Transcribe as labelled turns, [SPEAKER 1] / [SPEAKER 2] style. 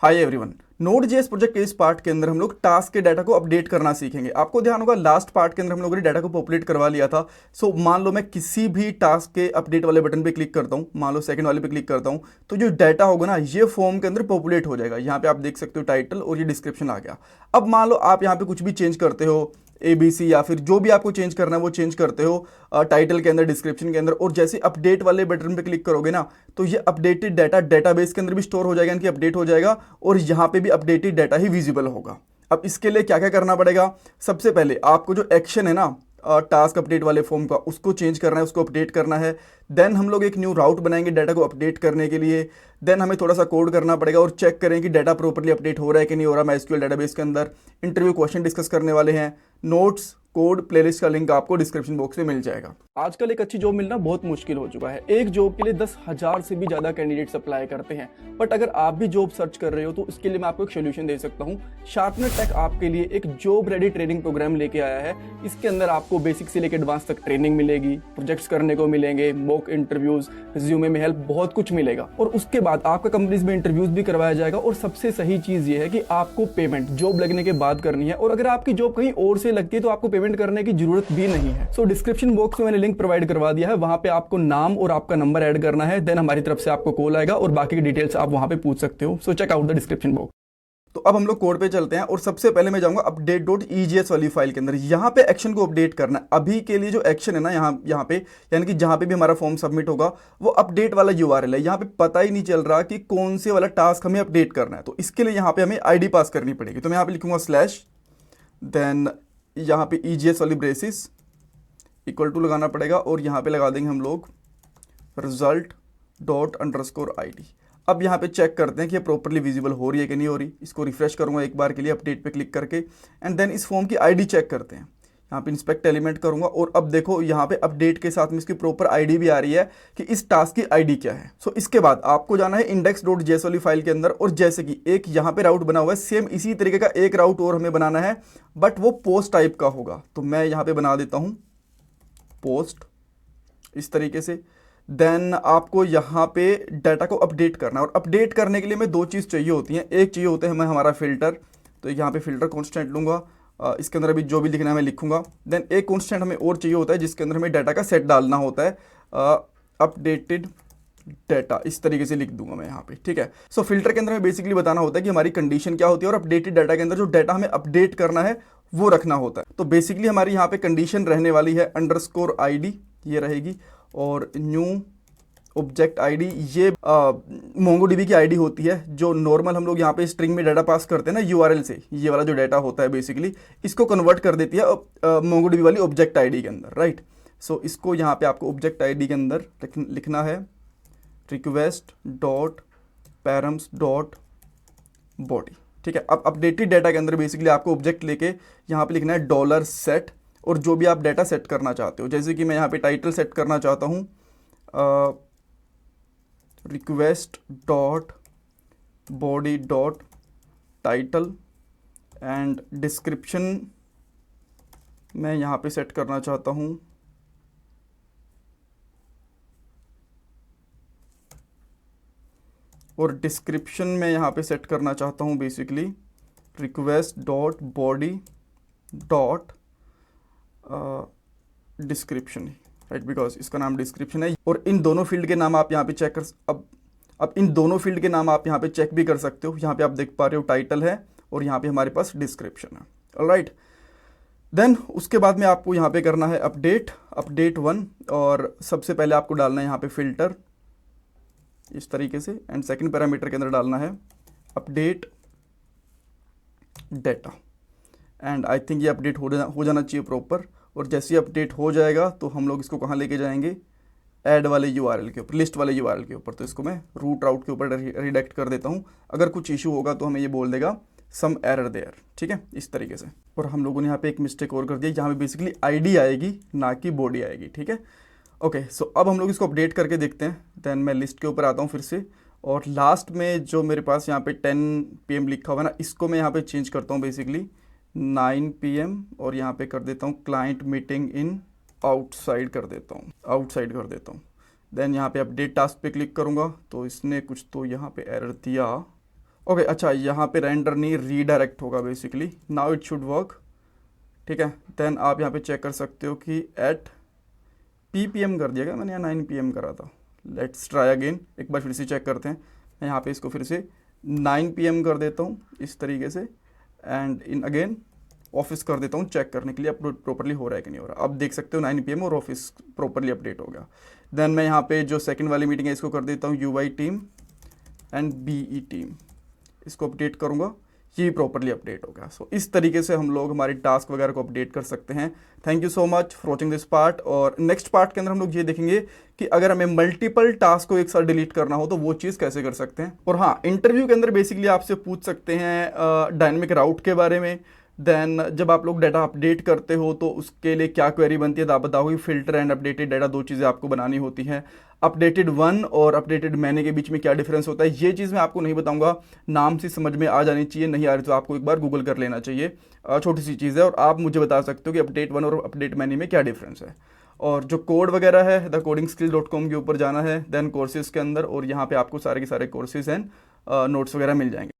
[SPEAKER 1] Hi everyone. नोड.जेएस project के इस part के अंदर हम लोग टास्क के डाटा को अपडेट करना सीखेंगे। आपको ध्यान होगा लास्ट पार्ट के अंदर हम लोगों ने डाटा को पॉपुलेट करवा लिया था। सो मान लो मैं किसी भी टास्क के अपडेट वाले बटन पे क्लिक करता हूँ, मान लो सेकंड वाले पे क्लिक करता हूँ, तो जो डाटा होगा ना ये फॉर्म के अंदर पॉपुलेट हो जाएगा। यहाँ पे आप देख सकते हो टाइटल और ये डिस्क्रिप्शन आ गया। अब मान लो आप यहाँ पे कुछ भी चेंज करते हो, ABC या फिर जो भी आपको चेंज करना है वो चेंज करते हो टाइटल के अंदर, डिस्क्रिप्शन के अंदर, और जैसे अपडेट वाले बटन पे क्लिक करोगे ना तो ये अपडेटेड डाटा डेटाबेस के अंदर भी स्टोर हो जाएगा, यानी कि अपडेट हो जाएगा, और यहाँ पे भी अपडेटेड डाटा ही विजिबल होगा। अब इसके लिए क्या क्या करना पड़ेगा? सबसे पहले आपको जो एक्शन है ना टास्क अपडेट वाले फॉर्म का, उसको चेंज करना है, उसको अपडेट करना है। देन हम लोग एक न्यू राउट बनाएंगे डाटा को अपडेट करने के लिए। देन हमें थोड़ा सा कोड करना पड़ेगा और चेक करें कि डाटा प्रॉपर्ली अपडेट हो रहा है कि नहीं हो रहा MySQL डेटाबेस के अंदर। इंटरव्यू क्वेश्चन डिस्कस करने वाले हैं। नोट्स, कोड, प्लेलिस्ट का लिंक आपको डिस्क्रिप्शन बॉक्स में मिल जाएगा। आजकल एक अच्छी जॉब मिलना बहुत मुश्किल हो चुका है। एक जॉब के लिए 10,000 से भी ज्यादा कैंडिडेट्स अप्लाई करते हैं। बट अगर आप भी जॉब सर्च कर रहे हो तो इसके लिए मैं आपको एक सोल्यूशन दे सकता हूँ। शार्पनर टेक आपके लिए एक जॉब रेडी ट्रेनिंग प्रोग्राम लेके आया है। इसके अंदर आपको बेसिक से लेकर एडवांस तक ट्रेनिंग मिलेगी, प्रोजेक्ट्स करने को मिलेंगे, मॉक इंटरव्यूज, रिज्यूमे में हेल्प, बहुत कुछ मिलेगा। और उसके बाद आपका कंपनीज में इंटरव्यूज भी करवाया जाएगा। और सबसे सही चीज ये है कि आपको पेमेंट जॉब लगने के बाद करनी है, और अगर आपकी जॉब कहीं और से लगती है तो आपको पेमेंट करने की जरूरत भी नहीं है। सो डिस्क्रिप्शन बॉक्स में मैंने लिंक प्रोवाइड करवा दिया है, वहां पे आपको नाम और आपका नंबर ऐड करना है। देन हमारी तरफ से आपको कॉल आएगा और बाकी की डिटेल्स आप वहां पे पूछ सकते हो। So check out the description box. तो अब हम लोग कोड पे चलते हैं और सबसे पहले मैं जाऊंगा update.egs वाली फाइल के अंदर। यहाँ पे एक्शन को अपडेट करना है। अभी के लिए जो एक्शन है ना यहाँ पे, यानी कि जहाँ पे भी हमारा फॉर्म सबमिट होगा वो अपडेट वाला URL है। यहाँ पे पता ही नहीं चल रहा कि कौन से वाला टास्क हमें अपडेट करना है। तो इसके लिए यहाँ पे हमें ID पास करनी पड़ेगी। तो मैं यहाँ पे लिखूंगा स्लैश, देन यहाँ पे EGS वाली ब्रेसिस इक्वल टू लगाना पड़ेगा, और यहाँ पे लगा देंगे हम लोग result._id। अब यहाँ पे चेक करते हैं कि ये प्रॉपर्ली विजिबल हो रही है कि नहीं हो रही। इसको रिफ्रेश करूंगा एक बार के लिए अपडेट पे क्लिक करके, एंड देन इस फॉर्म की ID चेक करते हैं। यहाँ पे इंस्पेक्ट एलिमेंट करूंगा, और अब देखो यहाँ पे अपडेट के साथ में इसकी प्रॉपर ID भी आ रही है कि इस टास्क की ID क्या है। सो इसके बाद आपको जाना है index.js वाली फाइल के अंदर, और जैसे कि एक यहाँ पे राउट बना हुआ है, सेम इसी तरीके का एक राउट और हमें बनाना है, बट वो पोस्ट टाइप का होगा। तो मैं यहाँ पे बना देता हूँ पोस्ट इस तरीके से। देन आपको यहाँ पे डाटा को अपडेट करना है, और अपडेट करने के लिए हमें दो चीज़ चाहिए होती हैं। एक चाहिए होता है हमें हमारा फिल्टर, तो यहाँ पे फिल्टर कॉन्स्टेंट लूँगा, इसके अंदर अभी जो भी लिखना है मैं लिखूँगा। देन एक कॉन्स्टेंट हमें और चाहिए होता है जिसके अंदर हमें डाटा का सेट डालना होता है, अपडेटेड डाटा, इस तरीके से लिख दूंगा मैं यहाँ पे, ठीक है। सो फिल्टर के अंदर हमें बेसिकली बताना होता है कि हमारी कंडीशन क्या होती है, और अपडेटेड डाटा के अंदर जो डाटा हमें अपडेट करना है वो रखना होता है। तो बेसिकली हमारी यहाँ पे कंडीशन रहने वाली है _ID, ये रहेगी, और न्यू ऑब्जेक्ट ID, ये MongoDB की ID होती है। जो नॉर्मल हम लोग यहाँ पे स्ट्रिंग में डाटा पास करते हैं ना URL से, ये वाला जो डाटा होता है बेसिकली इसको कन्वर्ट कर देती है MongoDB वाली ऑब्जेक्ट ID के अंदर, राइट। सो इसको यहाँ पे आपको ऑब्जेक्ट ID के अंदर लिखना है request.params.body, ठीक है। अब अपडेटेड डाटा के अंदर बेसिकली आपको ऑब्जेक्ट लेके यहाँ पे लिखना है $set, और जो भी आप डाटा सेट करना चाहते हो, जैसे कि मैं यहाँ पे टाइटल सेट करना चाहता हूँ request.body.title, एंड डिस्क्रिप्शन मैं यहाँ पे सेट करना चाहता हूँ और डिस्क्रिप्शन में यहाँ पे सेट करना चाहता हूँ बेसिकली request.body.description, राइट, बिकॉज इसका नाम डिस्क्रिप्शन है। और इन दोनों फील्ड के नाम आप यहाँ पे चेक कर अब इन दोनों फील्ड के नाम आप यहाँ पे चेक भी कर सकते हो। यहाँ पे आप देख पा रहे हो टाइटल है और यहाँ पे हमारे पास डिस्क्रिप्शन है, ऑलराइट। देन उसके बाद में आपको यहाँ पे करना है अपडेट 1, और सबसे पहले आपको डालना है यहाँ पे फिल्टर इस तरीके से, एंड सेकंड पैरामीटर के अंदर डालना है update data, and I think ये अपडेट हो जाना चाहिए प्रॉपर। और जैसे ही अपडेट हो जाएगा तो हम लोग इसको कहाँ लेके जाएंगे, ऐड वाले URL के ऊपर, लिस्ट वाले URL के ऊपर। तो इसको मैं रूट राउट के ऊपर रिडायरेक्ट कर देता हूँ। अगर कुछ इशू होगा तो हमें ये बोल देगा सम एरर देयर, ठीक है, इस तरीके से। और हम लोगों ने यहाँ पे एक मिस्टेक और कर दिया, यहाँ पे बेसिकली ID आएगी ना कि बॉडी आएगी, ठीक है। ओके, सो अब हम लोग इसको अपडेट करके देखते हैं। देन मैं लिस्ट के ऊपर आता हूँ फिर से, और लास्ट में जो मेरे पास यहाँ पे 10 PM लिखा हुआ है ना, इसको मैं यहाँ पे चेंज करता हूँ बेसिकली 9 PM, और यहाँ पे कर देता हूँ क्लाइंट मीटिंग इन आउटसाइड कर देता हूँ। देन यहाँ पे अपडेट टास्क पे क्लिक करूँगा तो इसने कुछ तो यहाँ पे एरर दिया। ओके अच्छा, यहाँ पे रेंडर नहीं रीडायरेक्ट होगा basically. Now it should work. ठीक है, देन आप यहाँ पे चेक कर सकते हो कि एट पीपीएम कर दिया गया, मैंने यहाँ 9 PM करा था। लेट्स ट्राई अगेन, एक बार फिर से चेक करते हैं। मैं यहाँ पे इसको फिर से 9 PM कर देता हूँ इस तरीके से, एंड इन अगेन ऑफिस कर देता हूँ चेक करने के लिए अपलोड प्रॉपरली हो रहा है कि नहीं हो रहा। अब देख सकते हो 9 PM और ऑफिस प्रॉपरली अपडेट हो गया। देन मैं यहाँ पे जो सेकंड वाली मीटिंग है इसको कर देता हूँ UI team and BE team, इसको अपडेट करूँगा, ये प्रॉपरली अपडेट होगा। सो इस तरीके से हम लोग हमारी टास्क वगैरह को अपडेट कर सकते हैं। Thank you so much for watching this part. और नेक्स्ट पार्ट के अंदर हम लोग ये देखेंगे कि अगर हमें मल्टीपल टास्क को एक साथ डिलीट करना हो तो वो चीज़ कैसे कर सकते हैं। और हाँ, इंटरव्यू के अंदर बेसिकली आपसे पूछ सकते हैं डायनेमिक राउट के बारे में। देन जब आप लोग डाटा अपडेट करते हो तो उसके लिए क्या क्वेरी बनती है, तो आप बताओगे फिल्टर एंड अपडेटेड डाटा, दो चीज़ें आपको बनानी होती हैं। अपडेटेड वन और अपडेटेड मैने के बीच में क्या डिफरेंस होता है, ये चीज़ मैं आपको नहीं बताऊंगा, नाम से समझ में आ जानी चाहिए, नहीं आ रही तो आपको एक बार गूगल कर लेना चाहिए। छोटी सी चीज़ है और आप मुझे बता सकते हो कि अपडेट वन और अपडेट मैने में क्या डिफरेंस है। और जो कोड वगैरह है thecodingskill.com के ऊपर जाना है, देन कोर्सेज के अंदर, और यहाँ पे आपको सारे के सारे कोर्सेज एंड नोट्स वगैरह मिल जाएंगे।